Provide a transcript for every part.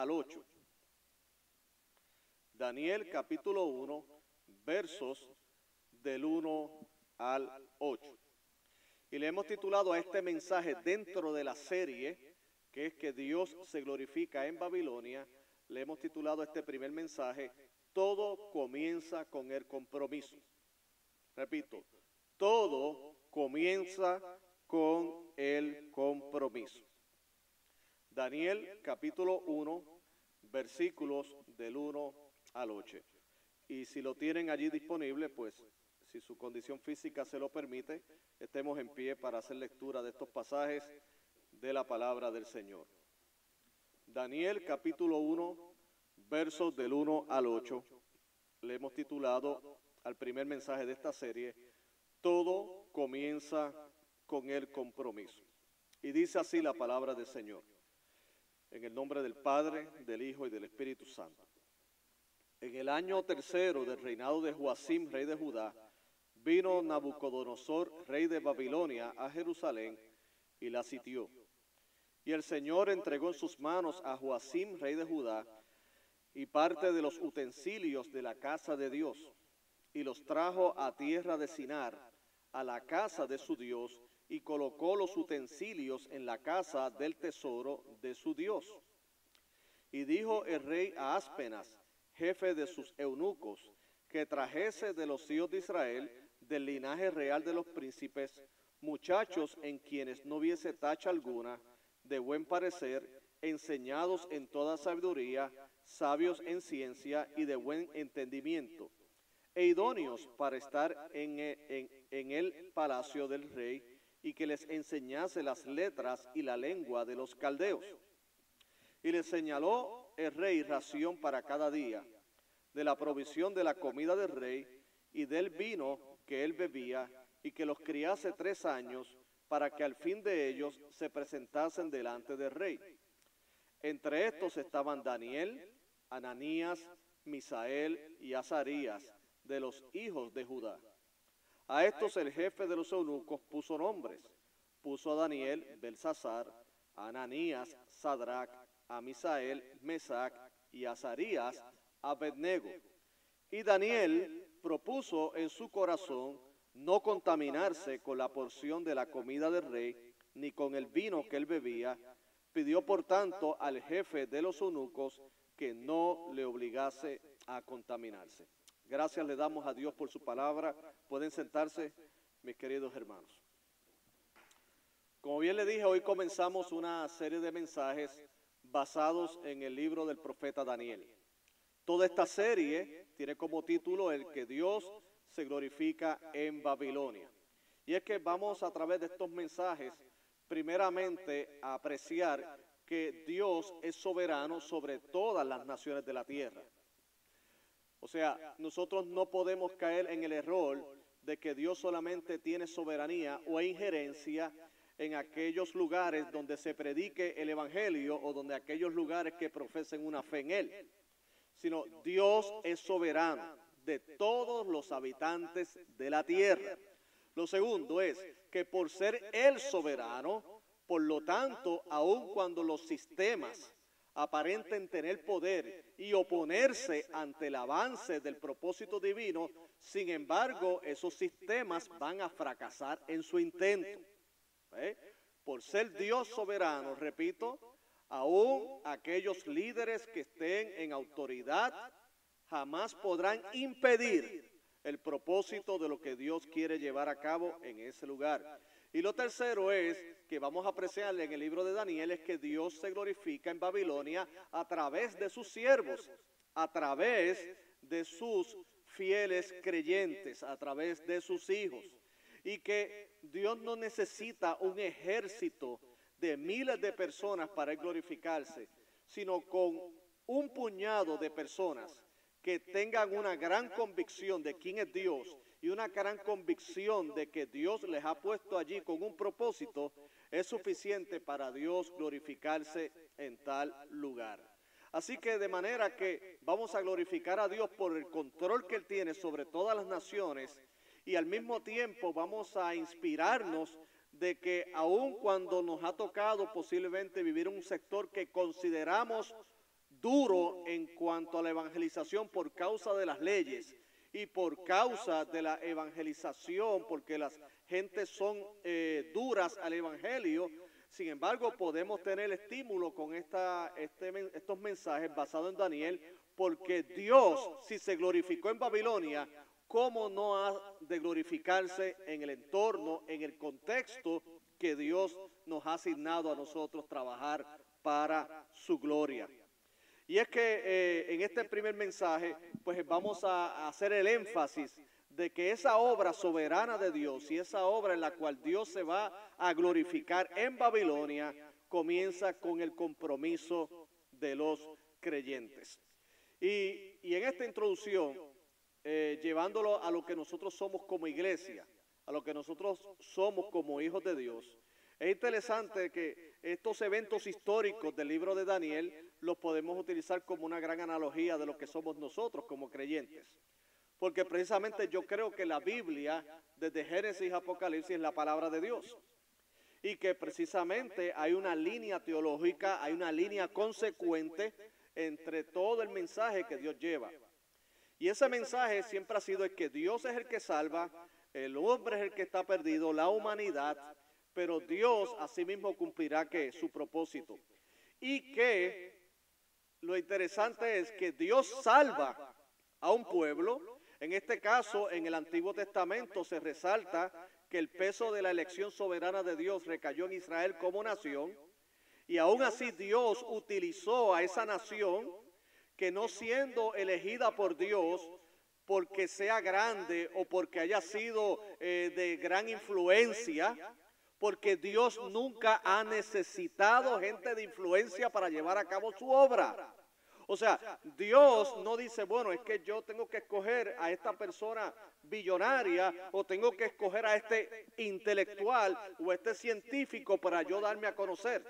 al 8. Daniel capítulo 1, versos del 1 al 8. Y le hemos titulado a este mensaje dentro de la serie, que es que Dios se glorifica en Babilonia, le hemos titulado a este primer mensaje, todo comienza con el compromiso. Repito, todo comienza con el compromiso. Daniel capítulo 1, versículos del 1 al 8. Y si lo tienen allí disponible, pues si su condición física se lo permite, estemos en pie para hacer lectura de estos pasajes de la palabra del Señor. Daniel capítulo 1, versos del 1 al 8, le hemos titulado al primer mensaje de esta serie, todo comienza con el compromiso. Y dice así la palabra del Señor, en el nombre del Padre, del Hijo y del Espíritu Santo. En el año tercero del reinado de Joacim, rey de Judá, vino Nabucodonosor, rey de Babilonia, a Jerusalén y la sitió. Y el Señor entregó en sus manos a Joacim, rey de Judá, y parte de los utensilios de la casa de Dios, y los trajo a tierra de Sinar, a la casa de su Dios, y colocó los utensilios en la casa del tesoro de su Dios. Y dijo el rey a Aspenas, jefe de sus eunucos, que trajese de los hijos de Israel, del linaje real de los príncipes, muchachos en quienes no hubiese tacha alguna, de buen parecer, enseñados en toda sabiduría, sabios en ciencia y de buen entendimiento, e idóneos para estar en el palacio del rey, y que les enseñase las letras y la lengua de los caldeos. Y les señaló el rey ración para cada día, de la provisión de la comida del rey y del vino que él bebía, y que los criase 3 años, para que al fin de ellos se presentasen delante del rey. Entre estos estaban Daniel, Ananías, Misael y Azarías, de los hijos de Judá. A estos el jefe de los eunucos puso nombres. Puso a Daniel, Belsasar, a Ananías, Sadrac, a Misael, Mesac y a Azarías, Abednego. Y Daniel propuso en su corazón no contaminarse con la porción de la comida del rey, ni con el vino que él bebía. Pidió por tanto al jefe de los eunucos que no le obligase a contaminarse. Gracias le damos a Dios por su palabra. Pueden sentarse, mis queridos hermanos. Como bien le dije, hoy comenzamos una serie de mensajes basados en el libro del profeta Daniel. Toda esta serie tiene como título el que Dios se glorifica en Babilonia. Y es que vamos a través de estos mensajes primeramente a apreciar que Dios es soberano sobre todas las naciones de la tierra. O sea, nosotros no podemos caer en el error de que Dios solamente tiene soberanía o injerencia en aquellos lugares donde se predique el evangelio o donde aquellos lugares que profesen una fe en él, sino Dios es soberano de todos los habitantes de la tierra. Lo segundo es que por ser él soberano, por lo tanto, aun cuando los sistemas aparenten tener poder y oponerse ante el avance del propósito divino, sin embargo, esos sistemas van a fracasar en su intento. Por ser Dios soberano, repito, aún aquellos líderes que estén en autoridad jamás podrán impedir el propósito de lo que Dios quiere llevar a cabo en ese lugar. Y lo tercero es que vamos a apreciar en el libro de Daniel, es que Dios se glorifica en Babilonia a través de sus siervos, a través de sus fieles creyentes, a través de sus hijos. Y que Dios no necesita un ejército de miles de personas para glorificarse, sino con un puñado de personas que tengan una gran convicción de quién es Dios y una gran convicción de que Dios les ha puesto allí con un propósito, es suficiente para Dios glorificarse en tal lugar. Así que de manera que vamos a glorificar a Dios por el control que Él tiene sobre todas las naciones, y al mismo tiempo vamos a inspirarnos de que aun cuando nos ha tocado posiblemente vivir en un sector que consideramos duro en cuanto a la evangelización por causa de las leyes y por causa de la evangelización, porque las gentes son duras al evangelio. Sin embargo, podemos tener estímulo con estos mensajes basados en Daniel, porque Dios, si se glorificó en Babilonia, ¿cómo no ha de glorificarse en el entorno, en el contexto que Dios nos ha asignado a nosotros trabajar para su gloria? Y es que en este primer mensaje, pues vamos a hacer el énfasis de que esa obra soberana de Dios y esa obra en la cual Dios se va a glorificar en Babilonia, comienza con el compromiso de los creyentes. Y en esta introducción, llevándolo a lo que nosotros somos como iglesia, a lo que nosotros somos como hijos de Dios, es interesante que estos eventos históricos del libro de Daniel los podemos utilizar como una gran analogía de lo que somos nosotros como creyentes. Porque precisamente yo creo que la Biblia, desde Génesis a Apocalipsis, es la palabra de Dios. Y que precisamente hay una línea teológica, hay una línea consecuente entre todo el mensaje que Dios lleva. Y ese mensaje siempre ha sido el que Dios es el que salva, el hombre es el que está perdido, la humanidad, pero Dios asimismo cumplirá que su propósito. Y que lo interesante es que Dios salva a un pueblo. En este caso, en el Antiguo Testamento se resalta que el peso de la elección soberana de Dios recayó en Israel como nación, y aún así Dios utilizó a esa nación que, no siendo elegida por Dios porque sea grande o porque haya sido de gran influencia, porque Dios nunca ha necesitado gente de influencia para llevar a cabo su obra. O sea, Dios no dice, bueno, es que yo tengo que escoger a esta persona billonaria o tengo que escoger a este intelectual o a este científico para yo darme a conocer.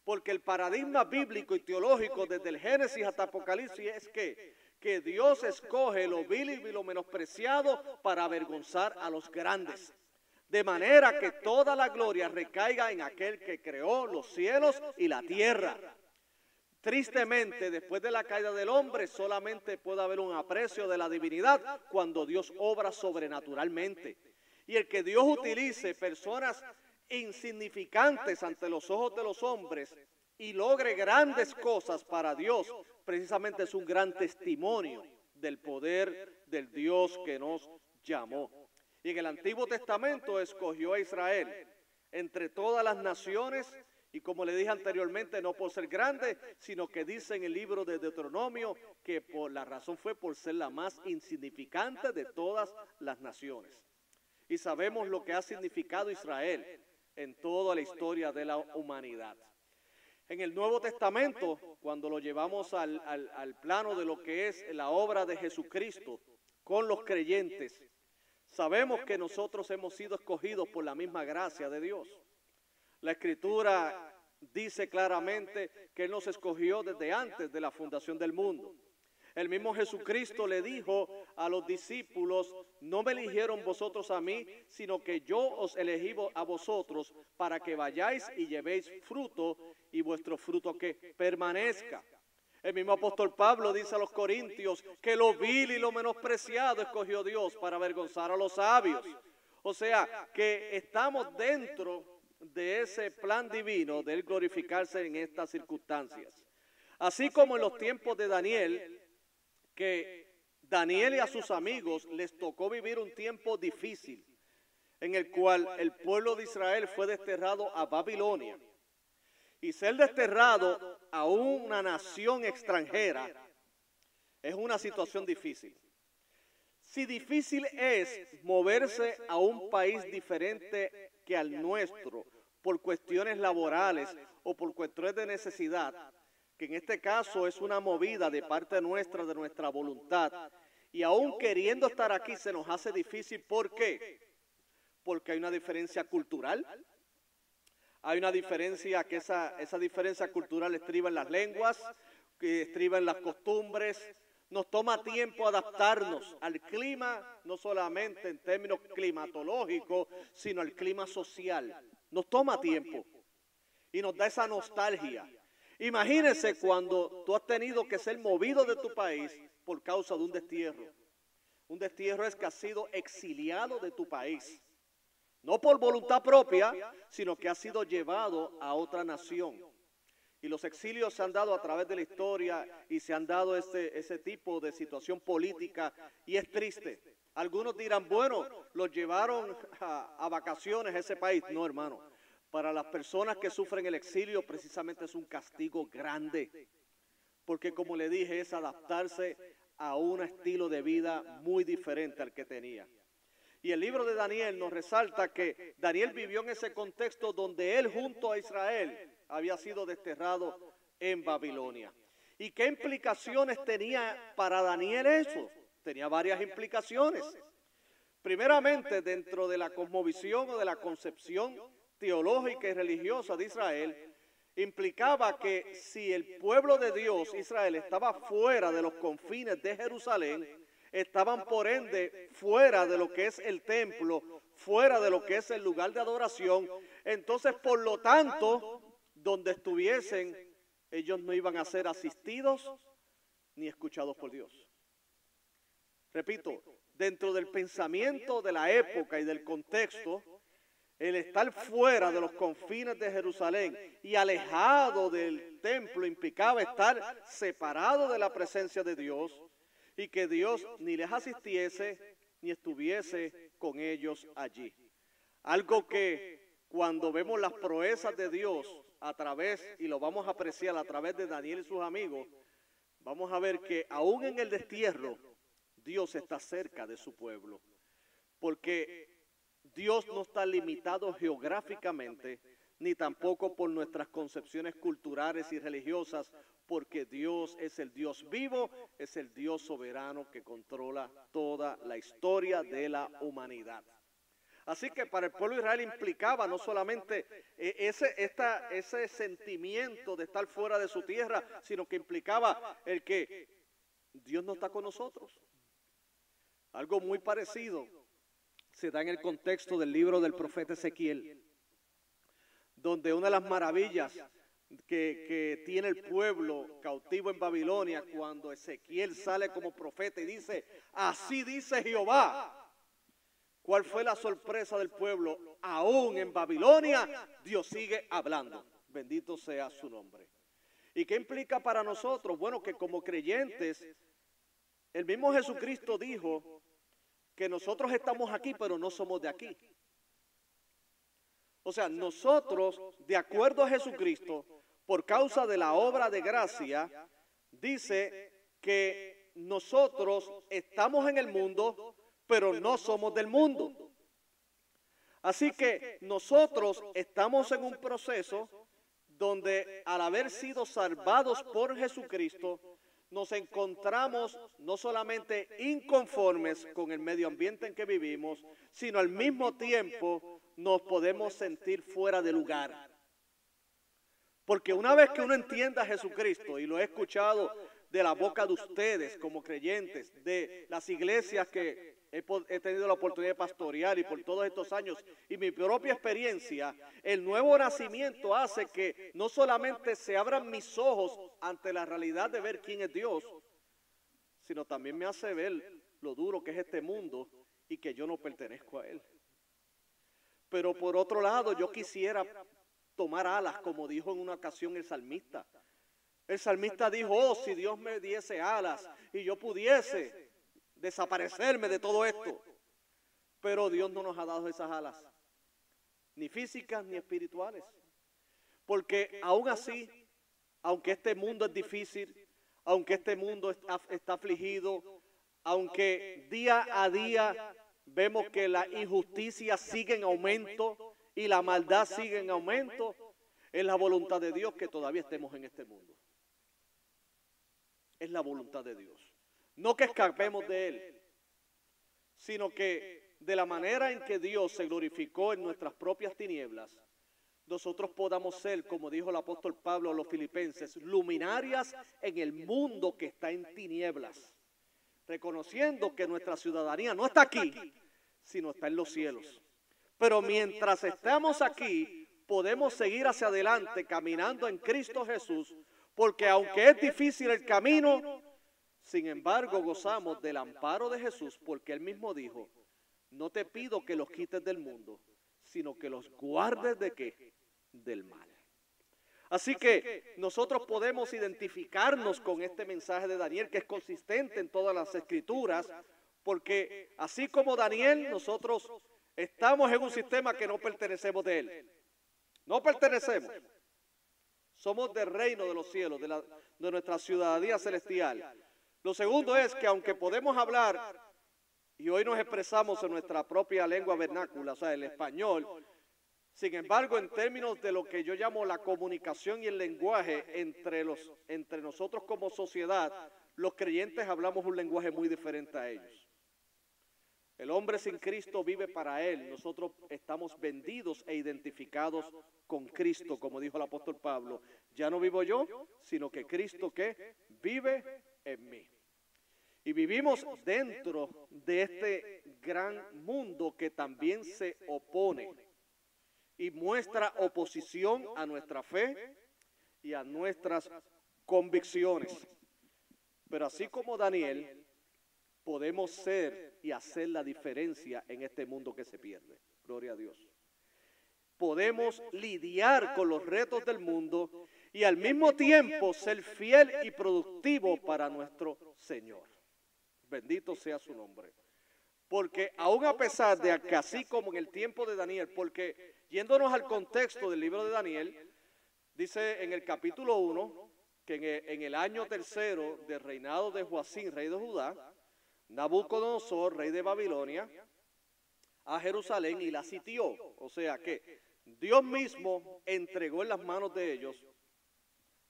Porque el paradigma bíblico y teológico desde el Génesis hasta Apocalipsis es que Dios escoge lo vil y lo menospreciado para avergonzar a los grandes. De manera que toda la gloria recaiga en aquel que creó los cielos y la tierra. Tristemente, después de la caída del hombre, solamente puede haber un aprecio de la divinidad cuando Dios obra sobrenaturalmente. Y el que Dios utilice personas insignificantes ante los ojos de los hombres y logre grandes cosas para Dios, precisamente es un gran testimonio del poder del Dios que nos llamó. Y en el Antiguo Testamento escogió a Israel entre todas las naciones. Y como le dije anteriormente, no por ser grande, sino que dice en el libro de Deuteronomio que por la razón fue por ser la más insignificante de todas las naciones. Y sabemos lo que ha significado Israel en toda la historia de la humanidad. En el Nuevo Testamento, cuando lo llevamos al plano de lo que es la obra de Jesucristo con los creyentes, sabemos que nosotros hemos sido escogidos por la misma gracia de Dios. La Escritura dice claramente que Él nos escogió desde antes de la fundación del mundo. El mismo Jesucristo le dijo a los discípulos, no me eligieron vosotros a mí, sino que yo os elegí a vosotros para que vayáis y llevéis fruto y vuestro fruto que permanezca. El mismo apóstol Pablo dice a los corintios que lo vil y lo menospreciado escogió Dios para avergonzar a los sabios. O sea, que estamos dentro de ese plan divino de Él glorificarse en estas circunstancias. Así como en los tiempos de Daniel, que Daniel y a sus amigos les tocó vivir un tiempo difícil, en el cual el pueblo de Israel fue desterrado a Babilonia. Y ser desterrado a una nación extranjera es una situación difícil. Si difícil es moverse a un país diferente que al nuestro por cuestiones laborales o por cuestiones de necesidad, que en este caso es una movida de parte nuestra, de nuestra voluntad, y aún queriendo estar aquí se nos hace difícil. ¿Por qué? Porque hay una diferencia cultural. Hay una diferencia que esa diferencia cultural estriba en las lenguas, que estriba en las costumbres. Nos toma tiempo adaptarnos al clima, no solamente en términos climatológicos, sino al clima social. Nos toma tiempo y nos da esa nostalgia. Imagínese cuando tú has tenido que ser movido de tu país por causa de un destierro. Un destierro es que has sido exiliado de tu país. No por voluntad propia, sino que has sido llevado a otra nación. Y los exilios se han dado a través de la historia y se han dado ese tipo de situación política y es triste. Algunos dirán, bueno, los llevaron a vacaciones a ese país. No, hermano. Para las personas que sufren el exilio precisamente es un castigo grande. Porque como le dije, es adaptarse a un estilo de vida muy diferente al que tenía. Y el libro de Daniel nos resalta que Daniel vivió en ese contexto donde él junto a Israel había sido desterrado en Babilonia. ¿Y qué implicaciones tenía para Daniel eso? Tenía varias implicaciones. Primeramente, dentro de la cosmovisión o de la concepción teológica y religiosa de Israel, implicaba que si el pueblo de Dios, Israel, estaba fuera de los confines de Jerusalén, estaban por ende fuera de lo que es el templo, fuera de lo que es el lugar de adoración. Entonces, por lo tanto, donde estuviesen, ellos no iban a ser asistidos ni escuchados por Dios. Repito, dentro del pensamiento de la época y del contexto, el estar fuera de los confines de Jerusalén y alejado del templo implicaba estar separado de la presencia de Dios y que Dios ni les asistiese ni estuviese con ellos allí. Algo que cuando vemos las proezas de Dios a través, y lo vamos a apreciar a través de Daniel y sus amigos, vamos a ver que aún en el destierro, Dios está cerca de su pueblo. Porque Dios no está limitado geográficamente, ni tampoco por nuestras concepciones culturales y religiosas, porque Dios es el Dios vivo, es el Dios soberano que controla toda la historia de la humanidad. Así que para el pueblo de Israel implicaba no solamente ese sentimiento de estar fuera de su tierra, sino que implicaba el que Dios no está con nosotros. Algo muy parecido se da en el contexto del libro del profeta Ezequiel, donde una de las maravillas que tiene el pueblo cautivo en Babilonia, cuando Ezequiel sale como profeta y dice, así dice Jehová. ¿Cuál fue la sorpresa del pueblo? Aún en Babilonia, Dios sigue hablando. Bendito sea su nombre. ¿Y qué implica para nosotros? Bueno, que como creyentes, el mismo Jesucristo dijo que nosotros estamos aquí, pero no somos de aquí. O sea, nosotros, de acuerdo a Jesucristo, por causa de la obra de gracia, dice que nosotros estamos en el mundo, pero no somos del mundo. Así que nosotros estamos en un proceso donde al haber sido salvados por Jesucristo, nos encontramos no solamente inconformes con el medio ambiente en que vivimos, sino al mismo tiempo nos podemos sentir fuera de lugar. Porque una vez que uno entienda a Jesucristo, y lo he escuchado de la boca de ustedes como creyentes, de las iglesias que he tenido la oportunidad de pastorear y por todos estos años, y mi propia experiencia, el nuevo nacimiento hace que no solamente se abran mis ojos ante la realidad de ver quién es Dios, sino también me hace ver lo duro que es este mundo y que yo no pertenezco a él. Pero por otro lado, yo quisiera tomar alas, como dijo en una ocasión el salmista. El salmista dijo, oh, si Dios me diese alas y yo pudiese desaparecerme de todo esto. Pero Dios no nos ha dado esas alas, ni físicas ni espirituales. Porque aún así, aunque este mundo es difícil, aunque este mundo está afligido, aunque día a día vemos que la injusticia sigue en aumento y la maldad sigue en aumento, es la voluntad de Dios que todavía estemos en este mundo. Es la voluntad de Dios. No que escapemos de Él, sino que de la manera en que Dios se glorificó en nuestras propias tinieblas, nosotros podamos ser, como dijo el apóstol Pablo a los filipenses, luminarias en el mundo que está en tinieblas, reconociendo que nuestra ciudadanía no está aquí, sino está en los cielos. Pero mientras estamos aquí, podemos seguir hacia adelante caminando en Cristo Jesús, Porque aunque es difícil el camino, sin embargo gozamos del amparo de Jesús, porque Él mismo dijo, no te pido que los quites del mundo, sino que los guardes ¿de qué? Del mal. Así que nosotros podemos identificarnos con este mensaje de Daniel, que es consistente en todas las escrituras, porque así como Daniel, nosotros estamos en un sistema que no pertenecemos de él. No pertenecemos. Somos del reino de los cielos, de nuestra ciudadanía celestial. Lo segundo es que aunque podemos hablar, y hoy nos expresamos en nuestra propia lengua vernácula, o sea, el español, sin embargo, en términos de lo que yo llamo la comunicación y el lenguaje entre nosotros como sociedad, los creyentes hablamos un lenguaje muy diferente a ellos. El hombre sin Cristo vive para Él. Nosotros estamos vendidos e identificados con Cristo, como dijo el apóstol Pablo. Ya no vivo yo, sino que Cristo que vive en mí. Y vivimos dentro de este gran mundo que también se opone y muestra oposición a nuestra fe y a nuestras convicciones. Pero así como Daniel, podemos ser y hacer la diferencia en este mundo que se pierde. Gloria a Dios. Podemos lidiar con los retos del mundo y al mismo tiempo ser fiel y productivo para nuestro Señor. Bendito sea su nombre. Porque aún a pesar de que así como en el tiempo de Daniel, porque yéndonos al contexto del libro de Daniel, dice en el capítulo 1 que en el año tercero del reinado de Joacín, rey de Judá, Nabucodonosor, rey de Babilonia, a Jerusalén y la sitió. O sea que Dios mismo entregó en las manos de ellos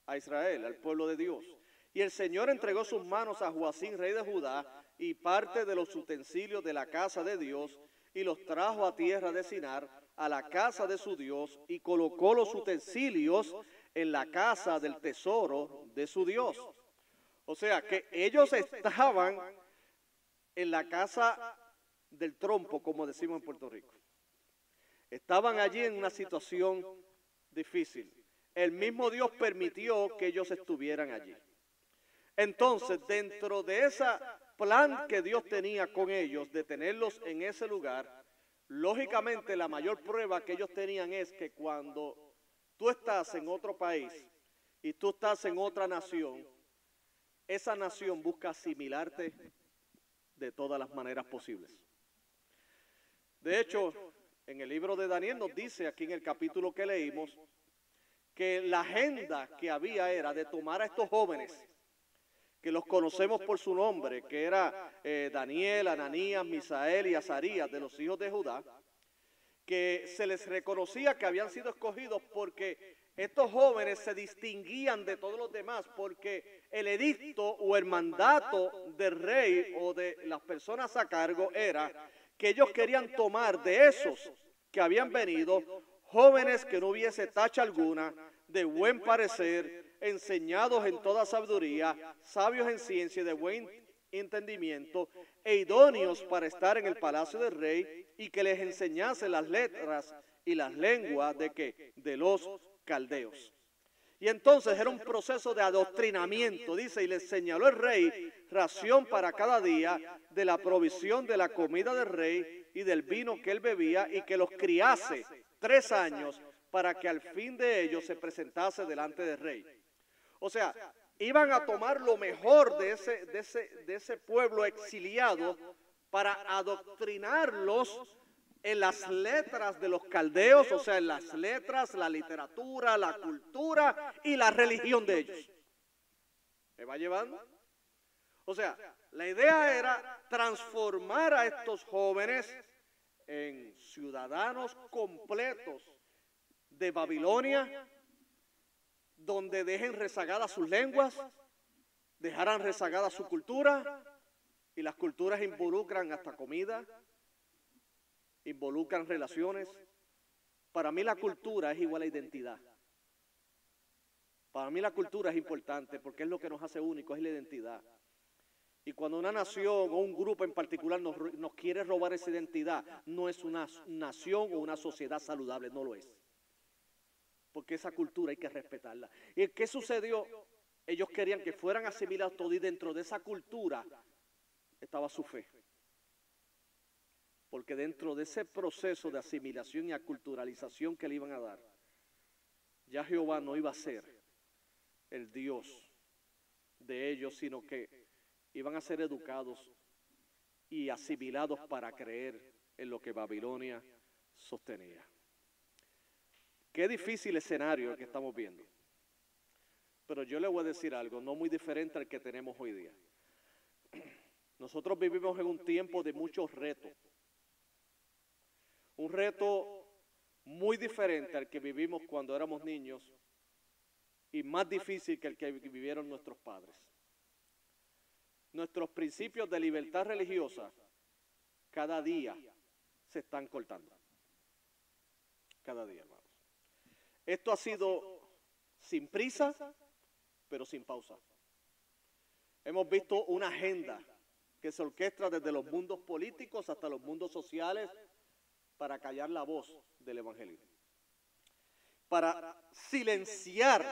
a Israel, al pueblo de Dios. Y el Señor entregó sus manos a Joacín, rey de Judá, y parte de los utensilios de la casa de Dios, y los trajo a tierra de Sinar, a la casa de su Dios, y colocó los utensilios en la casa del tesoro de su Dios. O sea que ellos estaban en la casa del trompo, como decimos en Puerto Rico. Estaban allí en una situación difícil. El mismo Dios permitió que ellos estuvieran allí. Entonces, dentro de ese plan que Dios tenía con ellos, de tenerlos en ese lugar, lógicamente la mayor prueba que ellos tenían es que cuando tú estás en otro país y tú estás en otra nación, esa nación busca asimilarte de todas las maneras posibles. De hecho, en el libro de Daniel nos dice aquí en el capítulo que leímos que la agenda que había era de tomar a estos jóvenes, que los conocemos por su nombre, que era Daniel, Ananías, Misael y Azarías, de los hijos de Judá, que se les reconocía que habían sido escogidos porque estos jóvenes se distinguían de todos los demás, porque el edicto o el mandato del rey o de las personas a cargo era que ellos querían tomar de esos que habían venido jóvenes que no hubiese tacha alguna, de buen parecer, enseñados en toda sabiduría, sabios en ciencia y de buen entendimiento, e idóneos para estar en el palacio del rey, y que les enseñase las letras y las lenguas de ¿qué? De los caldeos. Y entonces era un proceso de adoctrinamiento, dice, y les señaló el rey ración para cada día de la provisión de la comida del rey y del vino que él bebía, y que los criase 3 años para que al fin de ellos se presentase delante del rey. O sea, iban a tomar lo mejor de ese pueblo exiliado para adoctrinarlos en las letras de los caldeos, o sea, en las letras, la literatura, la cultura y la religión de ellos. ¿Me va llevando? O sea, la idea era transformar a estos jóvenes en ciudadanos completos de Babilonia, donde dejen rezagadas sus lenguas, dejarán rezagada su cultura, y las culturas involucran hasta comida, involucran relaciones. Para mí la cultura es igual a identidad. Para mí la cultura es importante porque es lo que nos hace únicos, es la identidad. Y cuando una nación o un grupo en particular nos quiere robar esa identidad, no es una nación o una sociedad saludable, no lo es. Porque esa cultura hay que respetarla. ¿Y qué sucedió Ellos querían que fueran asimilados todos y dentro de esa cultura estaba su fe. Porque dentro de ese proceso de asimilación y aculturalización que le iban a dar, ya Jehová no iba a ser el Dios de ellos, sino que iban a ser educados y asimilados para creer en lo que Babilonia sostenía. Qué difícil escenario el que estamos viendo. Pero yo le voy a decir algo, no muy diferente al que tenemos hoy día. Nosotros vivimos en un tiempo de muchos retos. Un reto muy diferente al que vivimos cuando éramos niños y más difícil que el que vivieron nuestros padres. Nuestros principios de libertad religiosa cada día se están cortando. Cada día, hermanos. Esto ha sido sin prisa, pero sin pausa. Hemos visto una agenda que se orquesta desde los mundos políticos hasta los mundos sociales para callar la voz del evangelio, para silenciar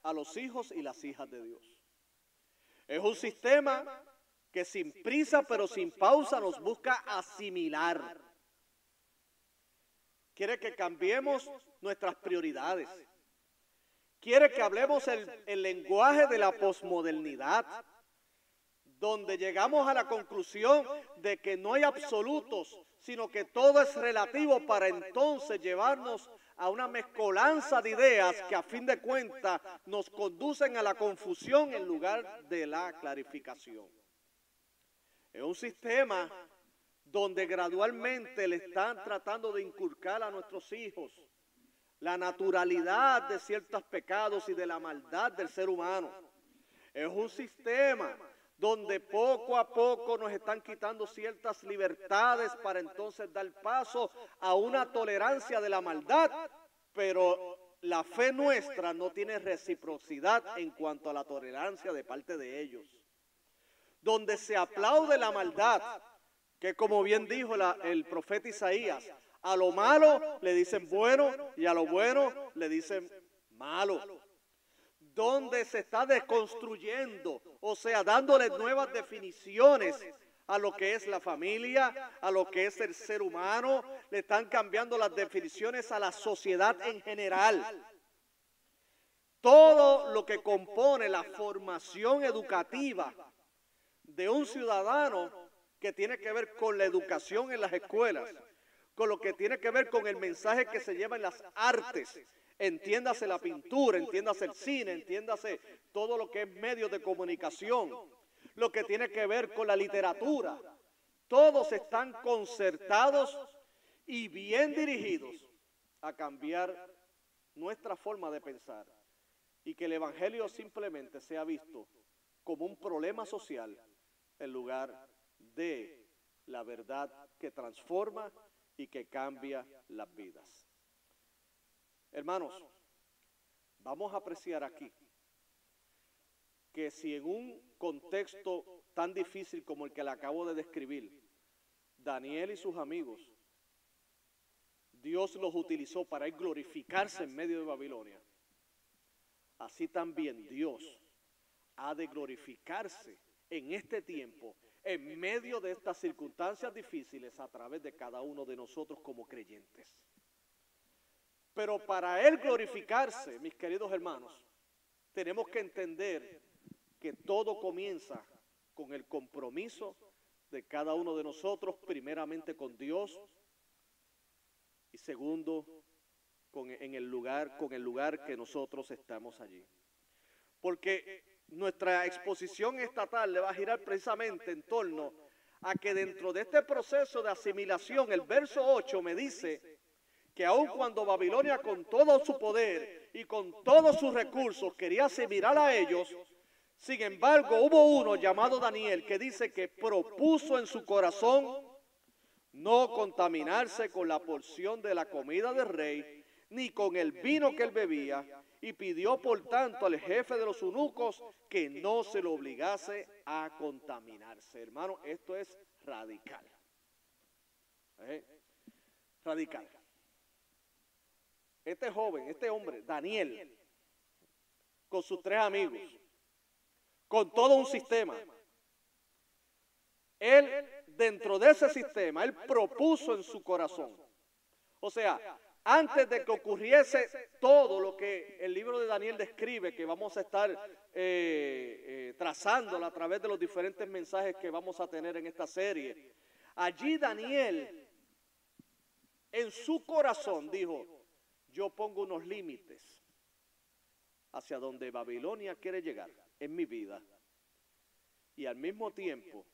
a los hijos y las hijas de Dios. Es un sistema que sin prisa pero sin pausa nos busca asimilar. Quiere que cambiemos nuestras prioridades. Quiere que hablemos el lenguaje de la posmodernidad, donde llegamos a la conclusión de que no hay absolutos, sino que todo es relativo para entonces llevarnos a una mezcolanza de ideas que a fin de cuentas nos conducen a la confusión en lugar de la clarificación. Es un sistema donde gradualmente le están tratando de inculcar a nuestros hijos la naturalidad de ciertos pecados y de la maldad del ser humano. Es un sistema donde poco a poco nos están quitando ciertas libertades para entonces dar paso a una tolerancia de la maldad, pero la fe nuestra no tiene reciprocidad en cuanto a la tolerancia de parte de ellos. Donde se aplaude la maldad, que como bien dijo el profeta Isaías, a lo malo le dicen bueno y a lo bueno le dicen malo. Donde se está desconstruyendo, o sea, dándole nuevas definiciones a lo que es la familia, a lo que es el ser humano, le están cambiando las definiciones a la sociedad en general. Todo lo que compone la formación educativa de un ciudadano que tiene que ver con la educación en las escuelas, con lo que tiene que ver con el mensaje que se lleva en las artes, entiéndase la pintura, entiéndase el cine, entiéndase todo lo que es medios de comunicación, lo que tiene que ver con la literatura. Todos están concertados y bien dirigidos a cambiar nuestra forma de pensar y que el evangelio simplemente sea visto como un problema social en lugar de la verdad que transforma y que cambia las vidas. Hermanos, vamos a apreciar aquí que si en un contexto tan difícil como el que le acabo de describir, Daniel y sus amigos, Dios los utilizó para glorificarse en medio de Babilonia, así también Dios ha de glorificarse en este tiempo, en medio de estas circunstancias difíciles, a través de cada uno de nosotros como creyentes. Pero para Él glorificarse, mis queridos hermanos, tenemos que entender que todo comienza con el compromiso de cada uno de nosotros, primeramente con Dios y segundo con el lugar que nosotros estamos allí. Porque nuestra exposición estatal le va a girar precisamente en torno a que dentro de este proceso de asimilación, el verso 8 me dice que aun cuando Babilonia con todo su poder y con todos sus recursos quería asimilar a ellos, sin embargo hubo uno llamado Daniel que dice que propuso en su corazón no contaminarse con la porción de la comida del rey, ni con el vino que él bebía, y pidió por tanto al jefe de los eunucos que no se lo obligase a contaminarse. Hermano, esto es radical. Radical. Este joven, este hombre, Daniel, con sus 3 amigos, con todo un sistema. Él, dentro de ese sistema, él propuso en su corazón. O sea, antes de que ocurriese todo lo que el libro de Daniel describe, que vamos a estar trazándolo a través de los diferentes mensajes que vamos a tener en esta serie, allí Daniel, en su corazón, dijo, yo pongo unos límites hacia donde Babilonia quiere llegar en mi vida. Y al mismo tiempo,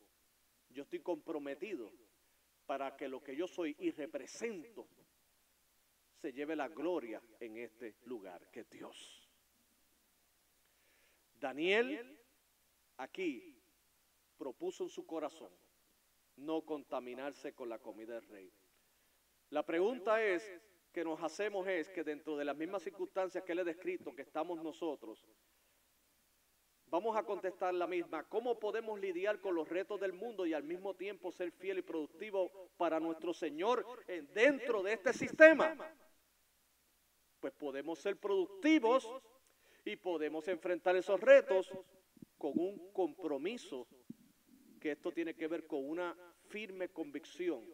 yo estoy comprometido para que lo que yo soy y represento se lleve la gloria en este lugar, que es Dios. Daniel aquí propuso en su corazón no contaminarse con la comida del rey. La pregunta que nos hacemos es que dentro de las mismas circunstancias que él ha descrito, que estamos nosotros, vamos a contestar la misma. ¿Cómo podemos lidiar con los retos del mundo y al mismo tiempo ser fiel y productivo para nuestro Señor dentro de este sistema? Pues podemos ser productivos y podemos enfrentar esos retos con un compromiso, que esto tiene que ver con una firme convicción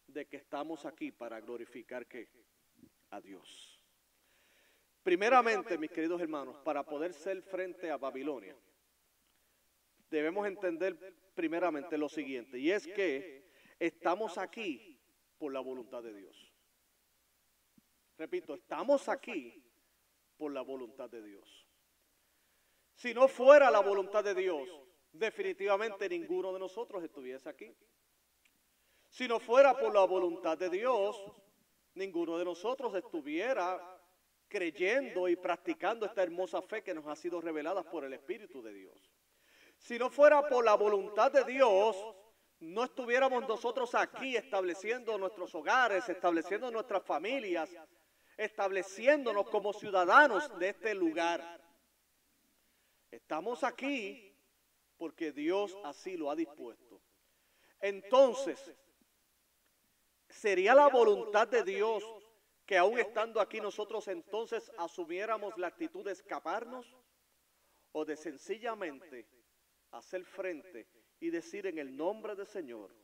de que estamos aquí para glorificar ¿qué? A Dios. Primeramente, mis queridos hermanos, para poder ser frente a Babilonia, debemos entender primeramente lo siguiente, y es que estamos aquí por la voluntad de Dios. Repito, estamos aquí por la voluntad de Dios. Si no fuera la voluntad de Dios, definitivamente ninguno de nosotros estuviese aquí. Si no fuera por la voluntad de Dios, ninguno de nosotros estuviera creyendo y practicando esta hermosa fe que nos ha sido revelada por el Espíritu de Dios. Si no fuera por la voluntad de Dios, no estuviéramos nosotros aquí estableciendo nuestros hogares, estableciendo nuestras familias, estableciéndonos como ciudadanos de este lugar. Estamos aquí porque Dios así lo ha dispuesto. Entonces, ¿sería la voluntad de Dios que aún estando aquí nosotros entonces asumiéramos la actitud de escaparnos? ¿O de sencillamente hacer frente y decir en el nombre del Señor,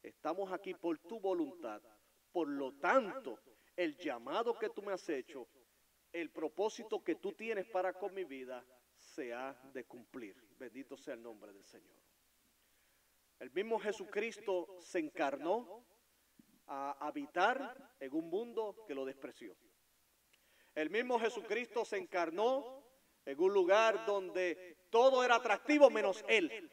estamos aquí por tu voluntad, por lo tanto, el llamado que tú me has hecho, el propósito que tú tienes para con mi vida, se ha de cumplir? Bendito sea el nombre del Señor. El mismo Jesucristo se encarnó a habitar en un mundo que lo despreció. El mismo Jesucristo se encarnó en un lugar donde todo era atractivo menos Él.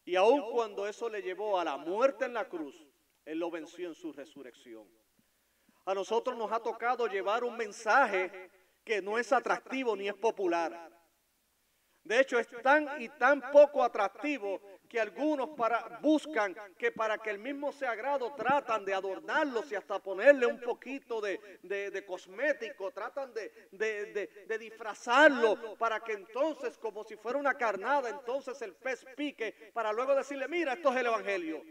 Y aun cuando eso le llevó a la muerte en la cruz, Él lo venció en su resurrección. A nosotros nos ha tocado llevar un mensaje que no es atractivo ni es popular. De hecho, es tan y tan poco atractivo que algunos buscan que para que el mismo sea agrado tratan de adornarlos y hasta ponerle un poquito de cosmético, tratan de disfrazarlo para que entonces, como si fuera una carnada, entonces el pez pique para luego decirle, mira, esto es el Evangelio.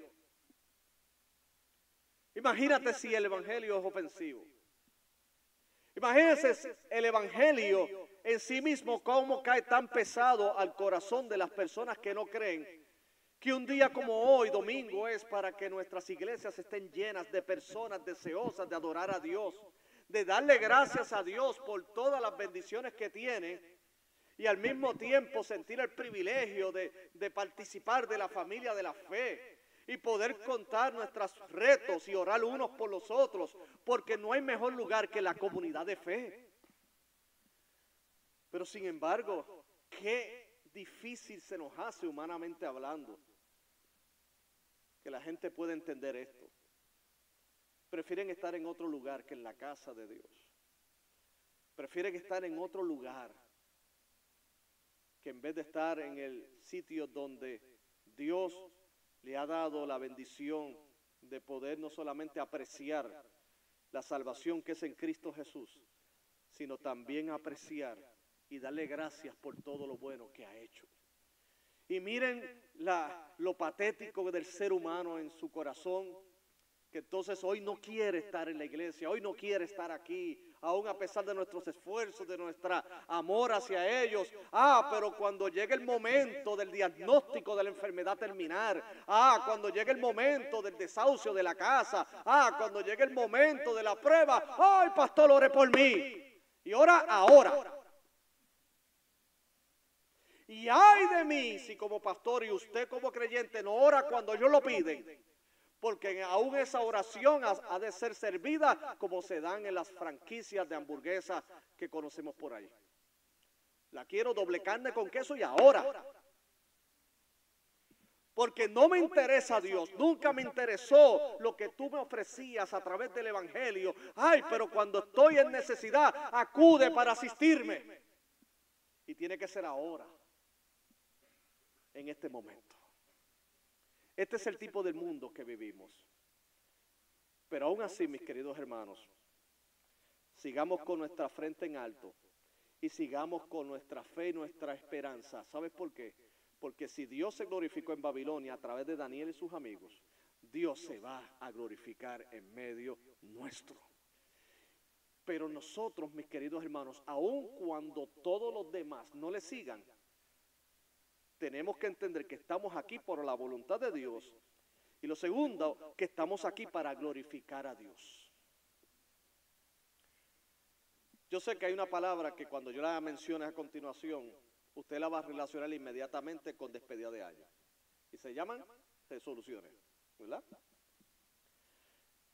Imagínate si el Evangelio es ofensivo. Imagínense el Evangelio en sí mismo, cómo cae tan pesado al corazón de las personas que no creen, que un día como hoy, domingo, es para que nuestras iglesias estén llenas de personas deseosas de adorar a Dios, de darle gracias a Dios por todas las bendiciones que tiene y al mismo tiempo sentir el privilegio de participar de la familia de la fe. Y poder contar nuestros retos y orar unos por los otros, porque no hay mejor lugar que la comunidad de fe. Pero sin embargo, qué difícil se nos hace humanamente hablando que la gente pueda entender esto. Prefieren estar en otro lugar que en la casa de Dios. Prefieren estar en otro lugar que en vez de estar en el sitio donde Dios le ha dado la bendición de poder no solamente apreciar la salvación que es en Cristo Jesús, sino también apreciar y darle gracias por todo lo bueno que ha hecho. Y miren lo patético del ser humano en su corazón, que entonces hoy no quiere estar en la iglesia, hoy no quiere estar aquí, aún a pesar de nuestros esfuerzos, de nuestra amor hacia ellos. Pero cuando llegue el momento del diagnóstico de la enfermedad terminal, cuando llegue el momento del desahucio de la casa, cuando llegue el momento de la prueba, ¡ay, pastor, ore por mí! Y ora ahora. Y ay de mí si como pastor y usted como creyente no ora cuando ellos lo piden, porque aún esa oración ha de ser servida como se dan en las franquicias de hamburguesas que conocemos por ahí. La quiero doble carne con queso y ahora. Porque no me interesa Dios, nunca me interesó lo que tú me ofrecías a través del evangelio. Ay, pero cuando estoy en necesidad, acude para asistirme. Y tiene que ser ahora, en este momento. Este es el tipo del mundo que vivimos. Pero aún así, mis queridos hermanos, sigamos con nuestra frente en alto y sigamos con nuestra fe y nuestra esperanza. ¿Sabes por qué? Porque si Dios se glorificó en Babilonia a través de Daniel y sus amigos, Dios se va a glorificar en medio nuestro. Pero nosotros, mis queridos hermanos, aun cuando todos los demás no le sigan, tenemos que entender que estamos aquí por la voluntad de Dios. Y lo segundo, que estamos aquí para glorificar a Dios. Yo sé que hay una palabra que cuando yo la mencione a continuación, usted la va a relacionar inmediatamente con despedida de año. Y se llaman resoluciones, ¿verdad?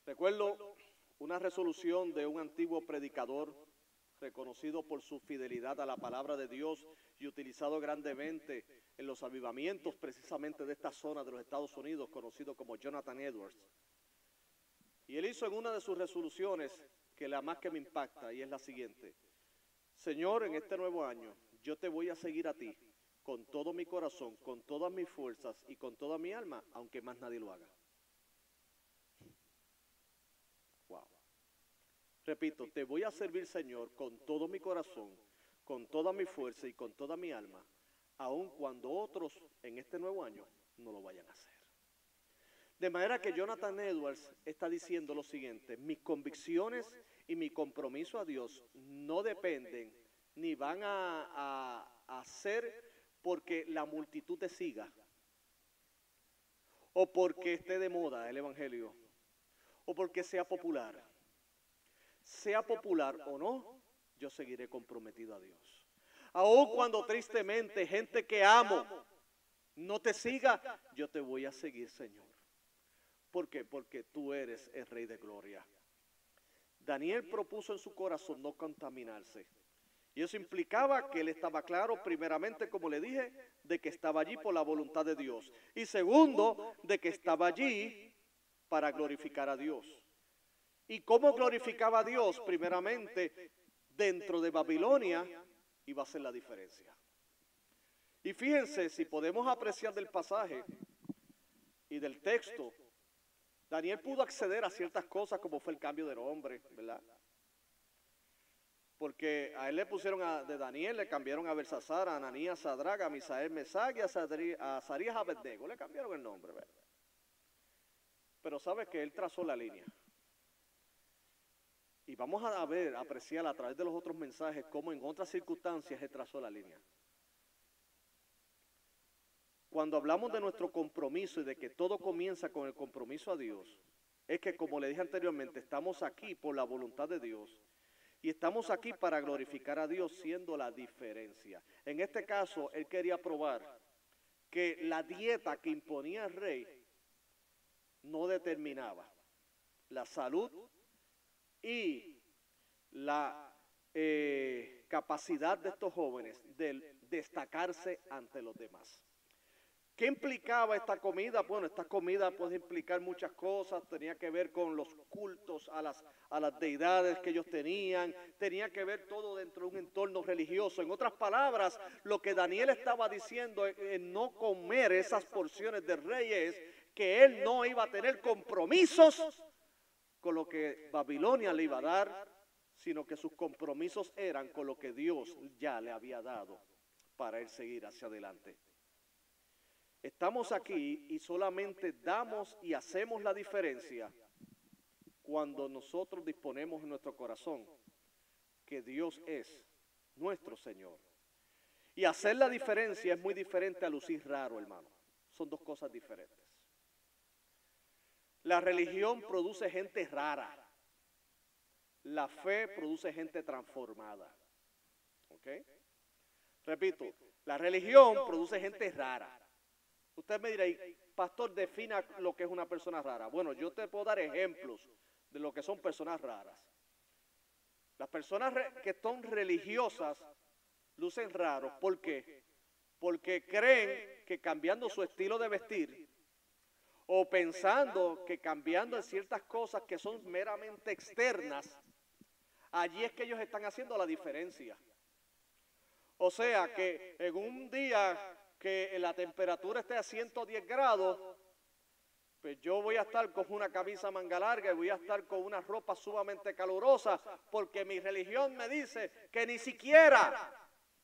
Recuerdo una resolución de un antiguo predicador reconocido por su fidelidad a la palabra de Dios y utilizado grandemente en los avivamientos precisamente de esta zona de los Estados Unidos, conocido como Jonathan Edwards. Y él hizo en una de sus resoluciones, que la más que me impacta, y es la siguiente: Señor, en este nuevo año, yo te voy a seguir a ti con todo mi corazón, con todas mis fuerzas y con toda mi alma, aunque más nadie lo haga. Wow. Repito, te voy a servir, Señor, con todo mi corazón, con toda mi fuerza y con toda mi alma, aun cuando otros en este nuevo año no lo vayan a hacer. De manera que Jonathan Edwards está diciendo lo siguiente: mis convicciones y mi compromiso a Dios no dependen ni van a hacer porque la multitud te siga, o porque esté de moda el evangelio, o porque sea popular. Sea popular o no, yo seguiré comprometido a Dios. Aun cuando tristemente gente que amo no te siga, yo te voy a seguir, Señor. ¿Por qué? Porque tú eres el Rey de Gloria. Daniel propuso en su corazón no contaminarse. Y eso implicaba que él estaba claro, primeramente, como le dije, de que estaba allí por la voluntad de Dios. Y segundo, de que estaba allí para glorificar a Dios. ¿Y cómo glorificaba a Dios? Primeramente, dentro de Babilonia iba a ser la diferencia. Y fíjense, si podemos apreciar del pasaje y del texto, Daniel pudo acceder a ciertas cosas como fue el cambio del hombre, ¿verdad? Porque a él le pusieron de Daniel, le cambiaron a Belsasar, a Ananías, a Sadrach, a Misael, Mesac y a Azarías, a Abednego. Le cambiaron el nombre, ¿verdad? Pero sabes que él trazó la línea. Y vamos a ver, a apreciar a través de los otros mensajes cómo en otras circunstancias él trazó la línea. Cuando hablamos de nuestro compromiso y de que todo comienza con el compromiso a Dios, es que, como le dije anteriormente, estamos aquí por la voluntad de Dios y estamos aquí para glorificar a Dios, siendo la diferencia. En este caso, él quería probar que la dieta que imponía el rey no determinaba la salud y la capacidad de estos jóvenes de destacarse ante los demás. ¿Qué implicaba esta comida? Bueno, esta comida puede implicar muchas cosas. Tenía que ver con los cultos a las deidades que ellos tenían. Tenía que ver todo dentro de un entorno religioso. En otras palabras, lo que Daniel estaba diciendo en no comer esas porciones de rey es que él no iba a tener compromisos con lo que Babilonia le iba a dar, sino que sus compromisos eran con lo que Dios ya le había dado para él seguir hacia adelante. Estamos aquí y solamente damos y hacemos la diferencia cuando nosotros disponemos en nuestro corazón que Dios es nuestro Señor. Y hacer la diferencia es muy diferente a lucir raro, hermano. Son dos cosas diferentes. La religión produce gente rara. La fe produce gente transformada. ¿Ok? Repito, la religión produce gente rara. Usted me dirá, pastor, defina lo que es una persona rara. Bueno, yo te puedo dar ejemplos de lo que son personas raras. Las personas que son religiosas lucen raros. ¿Por qué? Porque creen que cambiando su estilo de vestir o pensando que cambiando en ciertas cosas que son meramente externas, allí es que ellos están haciendo la diferencia. O sea que en un día que la temperatura esté a 110 grados, pues yo voy a estar con una camisa manga larga y voy a estar con una ropa sumamente calurosa porque mi religión me dice que ni siquiera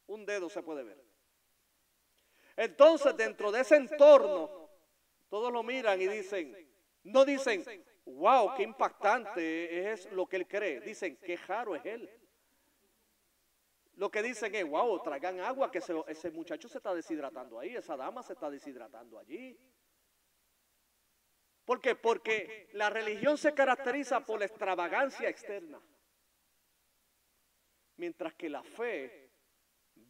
un dedo se puede ver. Entonces, dentro de ese entorno, todos lo miran y dicen, no dicen, wow, qué impactante es lo que él cree. Dicen, qué raro es él. Lo que dicen es, wow, traigan agua, que ese muchacho se está deshidratando ahí, esa dama se está deshidratando allí. ¿Por qué? Porque la religión se caracteriza por la extravagancia externa. Mientras que la fe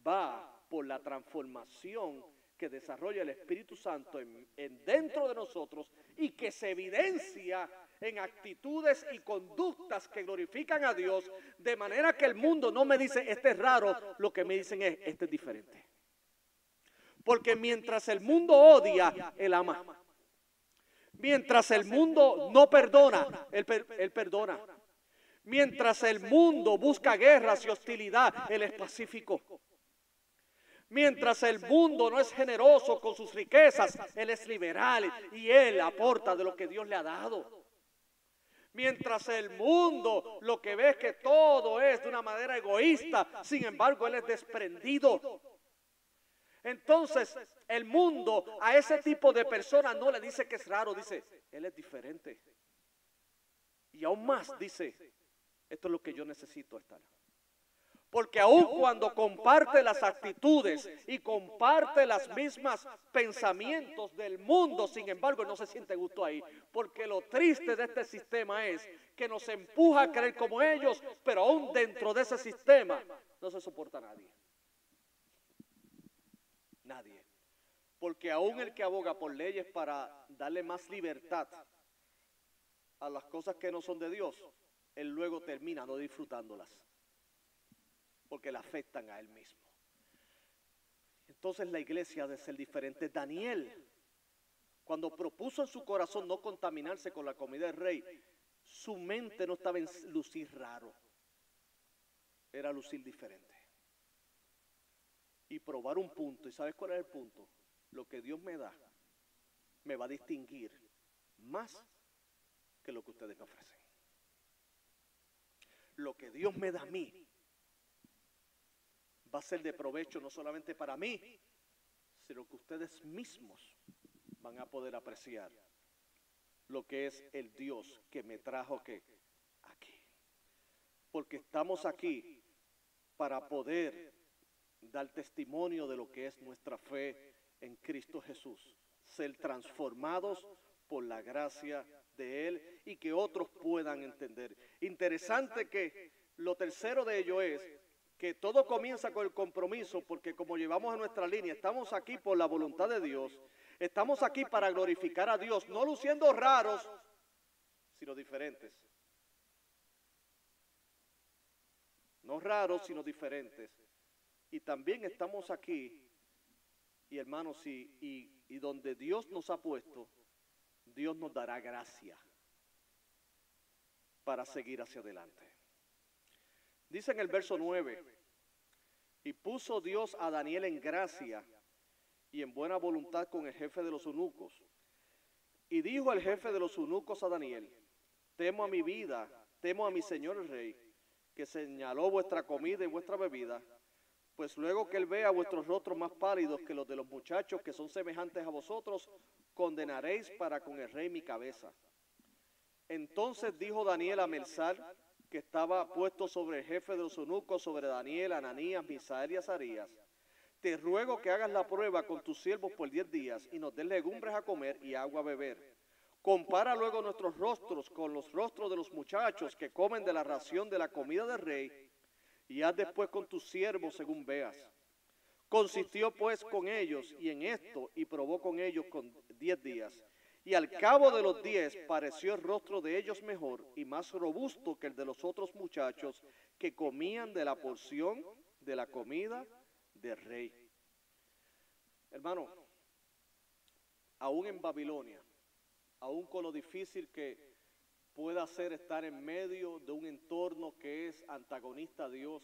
va por la transformación que desarrolla el Espíritu Santo en dentro de nosotros y que se evidencia en actitudes y conductas que glorifican a Dios, de manera que el mundo no me dice, este es raro, lo que me dicen es, este es diferente. Porque mientras el mundo odia, él ama. Mientras el mundo no perdona, él perdona. Mientras el mundo busca guerras y hostilidad, él es pacífico. Mientras el mundo no es generoso con sus riquezas, él es liberal y él aporta de lo que Dios le ha dado. Mientras el mundo lo que ve es que todo es de una manera egoísta, sin embargo él es desprendido. Entonces el mundo a ese tipo de personas no le dice que es raro, dice, él es diferente. Y aún más dice, esto es lo que yo necesito estar. Porque aun cuando comparte las actitudes y comparte las mismas pensamientos del mundo, sin embargo, no se siente gusto ahí. Porque lo triste de este sistema es que nos empuja a creer como ellos, pero aún dentro de ese sistema no se soporta a nadie. Nadie. Porque aún el que aboga por leyes para darle más libertad a las cosas que no son de Dios, él luego termina no disfrutándolas. Porque le afectan a él mismo. Entonces la iglesia ha de ser diferente. Daniel, cuando propuso en su corazón no contaminarse con la comida del rey, su mente no estaba en lucir raro, era lucir diferente. Y probar un punto, ¿y sabes cuál es el punto? Lo que Dios me da, me va a distinguir más que lo que ustedes me ofrecen. Lo que Dios me da a mí, va a ser de provecho no solamente para mí, sino que ustedes mismos van a poder apreciar lo que es el Dios que me trajo aquí. Porque estamos aquí para poder dar testimonio de lo que es nuestra fe en Cristo Jesús. Ser transformados por la gracia de Él y que otros puedan entender. Interesante que lo tercero de ello es que todo comienza con el compromiso, porque como llevamos en nuestra línea, estamos aquí por la voluntad de Dios, estamos aquí para glorificar a Dios, no luciendo raros, sino diferentes. No raros, sino diferentes. Y también estamos aquí, y hermanos, y donde Dios nos ha puesto, Dios nos dará gracia para seguir hacia adelante. Dice en el verso 9, y puso Dios a Daniel en gracia y en buena voluntad con el jefe de los eunucos. Y dijo el jefe de los eunucos a Daniel, temo a mi vida, temo a mi señor el rey, que señaló vuestra comida y vuestra bebida, pues luego que él vea vuestros rostros más pálidos que los de los muchachos que son semejantes a vosotros, condenaréis para con el rey mi cabeza. Entonces dijo Daniel a Melzar, que estaba puesto sobre el jefe de los eunucos, sobre Daniel, Ananías, Misael y Azarías: te ruego que hagas la prueba con tus siervos por 10 días y nos des legumbres a comer y agua a beber. Compara luego nuestros rostros con los rostros de los muchachos que comen de la ración de la comida del rey, y haz después con tus siervos según veas. Consistió pues con ellos y en esto, y probó con ellos con 10 días. Y al cabo de los 10 pareció el rostro de ellos mejor y más robusto que el de los otros muchachos que comían de la porción de la comida del rey. Hermano, aún en Babilonia, aún con lo difícil que pueda ser estar en medio de un entorno que es antagonista a Dios,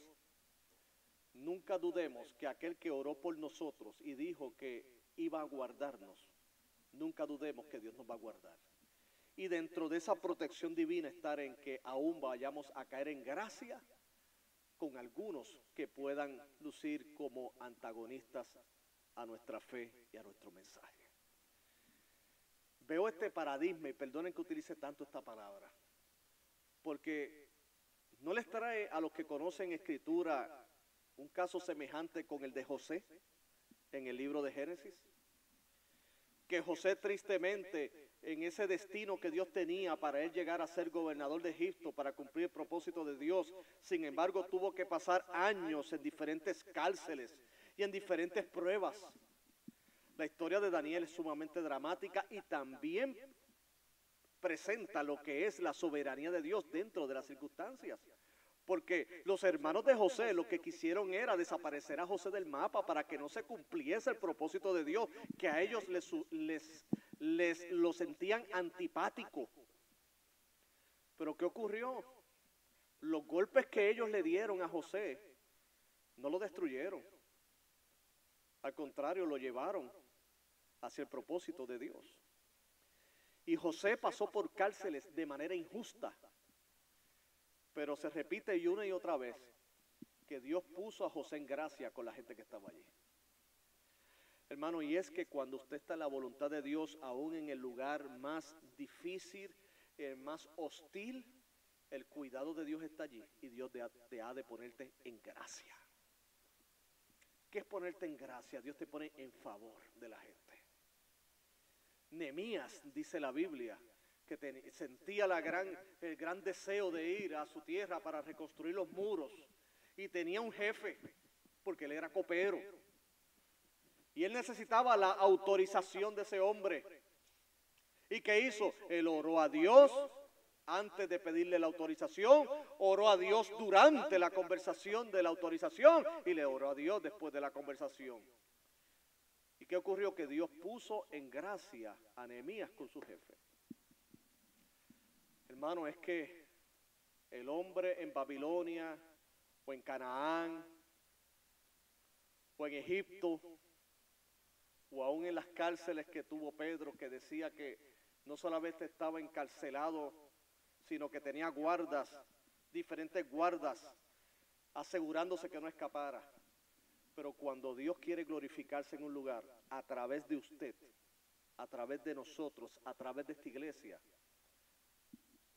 nunca dudemos que aquel que oró por nosotros y dijo que iba a guardarnos, nunca dudemos que Dios nos va a guardar. Y dentro de esa protección divina estar en que aún vayamos a caer en gracia con algunos que puedan lucir como antagonistas a nuestra fe y a nuestro mensaje. Veo este paradigma, y perdonen que utilice tanto esta palabra, porque no les trae a los que conocen Escritura un caso semejante con el de José en el libro de Génesis. Que José tristemente, en ese destino que Dios tenía para él llegar a ser gobernador de Egipto, para cumplir el propósito de Dios, sin embargo tuvo que pasar años en diferentes cárceles y en diferentes pruebas. La historia de Daniel es sumamente dramática y también presenta lo que es la soberanía de Dios dentro de las circunstancias. Porque los hermanos de José lo que quisieron era desaparecer a José del mapa para que no se cumpliese el propósito de Dios, que a ellos les lo sentían antipático. Pero ¿qué ocurrió? Los golpes que ellos le dieron a José no lo destruyeron. Al contrario, lo llevaron hacia el propósito de Dios. Y José pasó por cárceles de manera injusta. Pero se repite y una y otra vez que Dios puso a José en gracia con la gente que estaba allí. Hermano, y es que cuando usted está en la voluntad de Dios, aún en el lugar más difícil, más hostil, el cuidado de Dios está allí y Dios te ha de ponerte en gracia. ¿Qué es ponerte en gracia? Dios te pone en favor de la gente. Nehemías, dice la Biblia, que sentía el gran deseo de ir a su tierra para reconstruir los muros, y tenía un jefe, porque él era copero, y él necesitaba la autorización de ese hombre. ¿Y qué hizo? Él oró a Dios antes de pedirle la autorización, oró a Dios durante la conversación de la autorización, y le oró a Dios después de la conversación. ¿Y qué ocurrió? Que Dios puso en gracia a Nehemías con su jefe. Hermano, es que el hombre en Babilonia, o en Canaán, o en Egipto, o aún en las cárceles que tuvo Pedro, que decía que no solamente estaba encarcelado, sino que tenía guardas, diferentes guardas, asegurándose que no escapara. Pero cuando Dios quiere glorificarse en un lugar, a través de usted, a través de nosotros, a través de esta iglesia,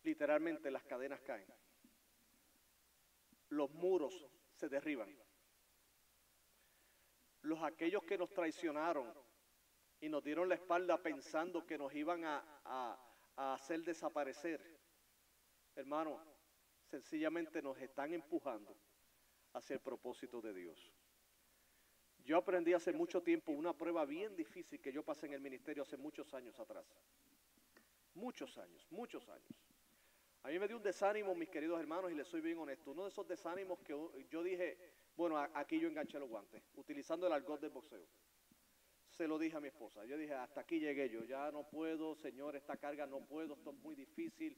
literalmente las cadenas caen. Los muros se derriban. Aquellos que nos traicionaron y nos dieron la espalda pensando que nos iban a hacer desaparecer, hermano, sencillamente nos están empujando hacia el propósito de Dios. Yo aprendí hace mucho tiempo una prueba bien difícil que yo pasé en el ministerio hace muchos años atrás. Muchos años. A mí me dio un desánimo, mis queridos hermanos, y les soy bien honesto. Uno de esos desánimos que yo dije, bueno, aquí yo enganché los guantes, utilizando el argot del boxeo. Se lo dije a mi esposa. Yo dije, hasta aquí llegué yo. Ya no puedo, Señor, esta carga no puedo, esto es muy difícil.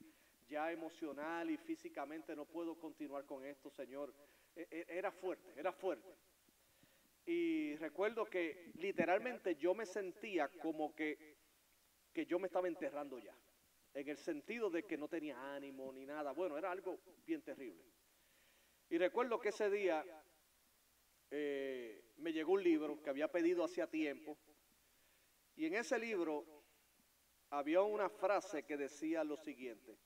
Ya emocional y físicamente no puedo continuar con esto, Señor. Era fuerte. Y recuerdo que literalmente yo me sentía como que yo me estaba enterrando ya. En el sentido de que no tenía ánimo ni nada. Bueno, era algo bien terrible. Y recuerdo que ese día me llegó un libro que había pedido hacía tiempo. Y en ese libro había una frase que decía lo siguiente: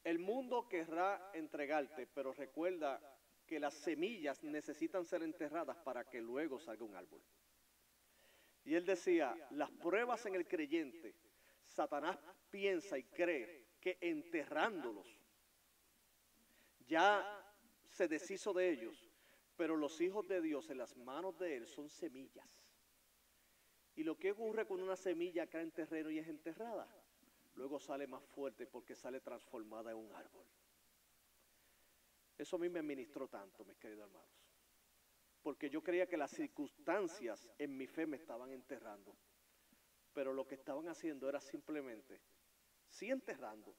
el mundo querrá entregarte, pero recuerda que las semillas necesitan ser enterradas para que luego salga un árbol. Y él decía, las pruebas en el creyente, Satanás piensa y cree que enterrándolos ya se deshizo de ellos, pero los hijos de Dios en las manos de él son semillas. Y lo que ocurre con una semilla cae en terreno y es enterrada, luego sale más fuerte porque sale transformada en un árbol. Eso a mí me ministró tanto, mis queridos hermanos, porque yo creía que las circunstancias en mi fe me estaban enterrando, pero lo que estaban haciendo era simplemente, sí enterrando,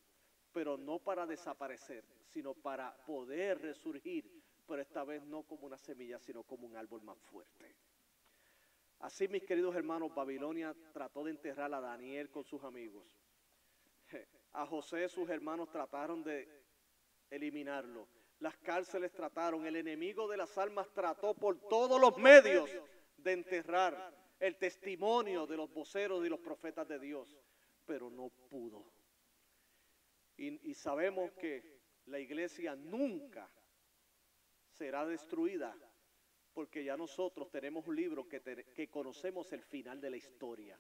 pero no para desaparecer, sino para poder resurgir, pero esta vez no como una semilla, sino como un árbol más fuerte. Así, mis queridos hermanos, Babilonia trató de enterrar a Daniel con sus amigos. A José sus hermanos trataron de eliminarlo. Las cárceles trataron, el enemigo de las almas trató por todos los medios de enterrar el testimonio de los voceros y los profetas de Dios, pero no pudo. Y sabemos que la iglesia nunca será destruida, porque ya nosotros tenemos un libro que conocemos el final de la historia.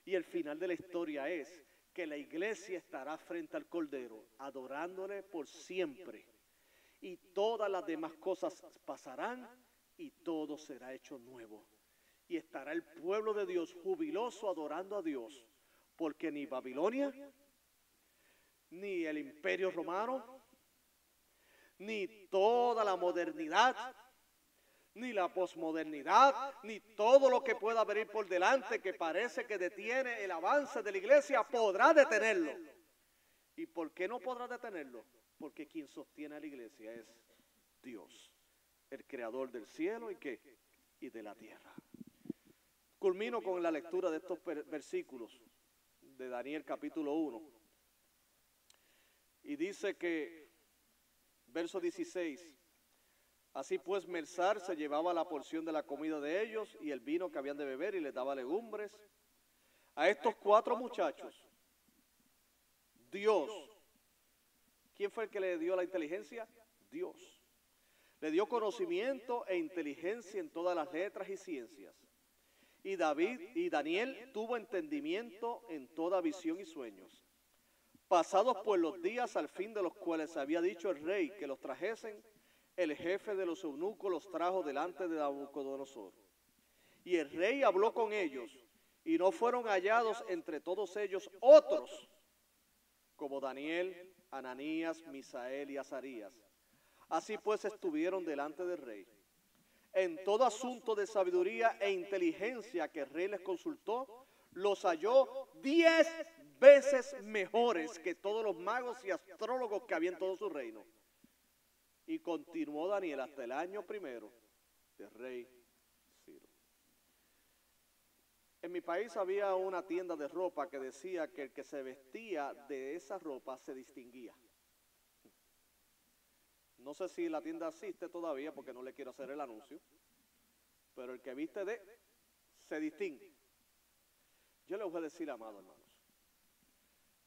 Y el final de la historia es que la iglesia estará frente al Cordero, adorándole por siempre. Y todas las demás cosas pasarán y todo será hecho nuevo. Y estará el pueblo de Dios jubiloso adorando a Dios, porque ni Babilonia, ni el Imperio Romano, ni toda la modernidad, ni la posmodernidad, ni todo lo que pueda venir por delante que parece que detiene el avance de la iglesia, podrá detenerlo. ¿Y por qué no podrá detenerlo? Porque quien sostiene a la iglesia es Dios, el creador del cielo y de la tierra. Culmino con la lectura de estos versículos de Daniel capítulo 1. Y dice que, verso 16, así pues Melsar se llevaba la porción de la comida de ellos y el vino que habían de beber y les daba legumbres. A estos 4 muchachos, Dios, ¿quién fue el que le dio la inteligencia? Dios. Le dio conocimiento e inteligencia en todas las letras y ciencias. Y Daniel tuvo entendimiento en toda visión y sueños. Pasados pues los días al fin de los cuales había dicho el rey que los trajesen, el jefe de los eunucos los trajo delante de Nabucodonosor. Y el rey habló con ellos, y no fueron hallados entre todos ellos otros, como Daniel, Ananías, Misael y Azarías. Así pues estuvieron delante del rey. En todo asunto de sabiduría e inteligencia que el rey les consultó, los halló 10 veces mejores que todos los magos y astrólogos que había en todo su reino. Y continuó Daniel hasta el año primero del rey Ciro. En mi país había una tienda de ropa que decía que el que se vestía de esa ropa se distinguía. No sé si la tienda existe todavía porque no le quiero hacer el anuncio, pero el que viste se distingue. Yo les voy a decir, amados hermanos,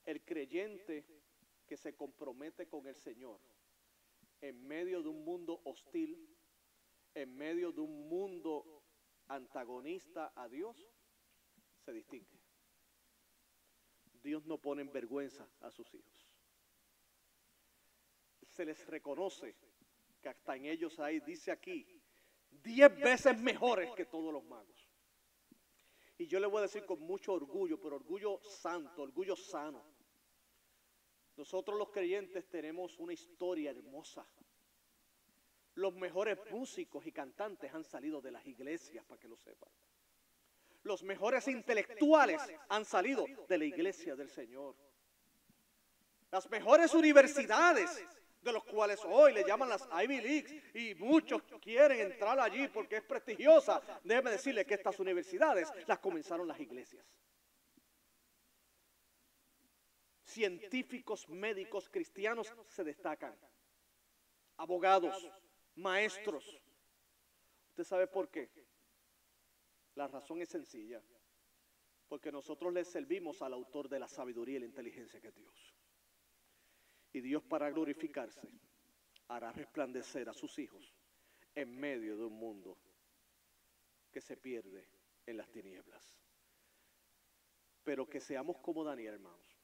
el creyente que se compromete con el Señor en medio de un mundo hostil, en medio de un mundo antagonista a Dios, se distingue. Dios no pone en vergüenza a sus hijos. Se les reconoce que hasta en ellos hay, dice aquí, 10 veces mejores que todos los magos. Y yo le voy a decir con mucho orgullo, pero orgullo santo, orgullo sano. Nosotros los creyentes tenemos una historia hermosa. Los mejores músicos y cantantes han salido de las iglesias, para que lo sepan. Los mejores intelectuales han salido de la iglesia del Señor. Las mejores universidades, de los cuales hoy le llaman las Ivy Leagues, y muchos quieren entrar allí porque es prestigiosa. Déjeme decirle que estas universidades las comenzaron las iglesias. Científicos, médicos, cristianos se destacan. Abogados, maestros. ¿Usted sabe por qué? La razón es sencilla. Porque nosotros le servimos al autor de la sabiduría y la inteligencia, que es Dios. Y Dios, para glorificarse, hará resplandecer a sus hijos en medio de un mundo que se pierde en las tinieblas. Pero que seamos como Daniel, hermanos.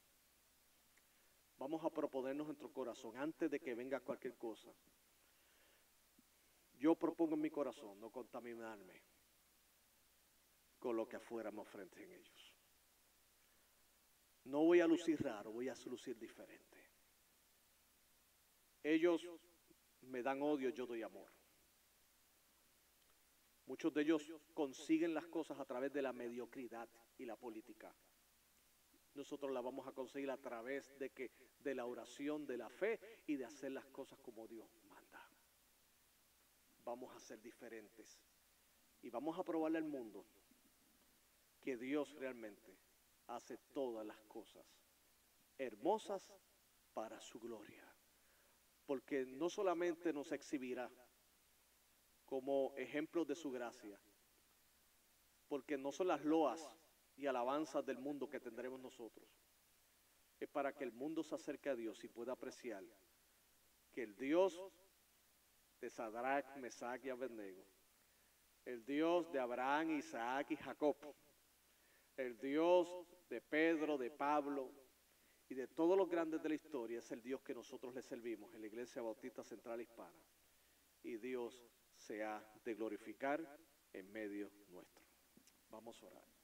Vamos a proponernos en nuestro corazón, antes de que venga cualquier cosa. Yo propongo en mi corazón no contaminarme con lo que afuera me ofrecen ellos. No voy a lucir raro, voy a lucir diferente. Ellos me dan odio, yo doy amor. Muchos de ellos consiguen las cosas a través de la mediocridad y la política. Nosotros la vamos a conseguir a través de la oración, de la fe y de hacer las cosas como Dios manda. Vamos a ser diferentes y vamos a probarle al mundo que Dios realmente hace todas las cosas hermosas para su gloria. Porque no solamente nos exhibirá como ejemplos de su gracia, porque no son las loas y alabanzas del mundo que tendremos nosotros, es para que el mundo se acerque a Dios y pueda apreciar que el Dios de Sadrach, Mesach y Abednego, el Dios de Abraham, Isaac y Jacob, el Dios de Pedro, de Pablo y de todos los grandes de la historia, es el Dios que nosotros le servimos en la Iglesia Bautista Central Hispana. Y Dios se ha de glorificar en medio nuestro. Vamos a orar.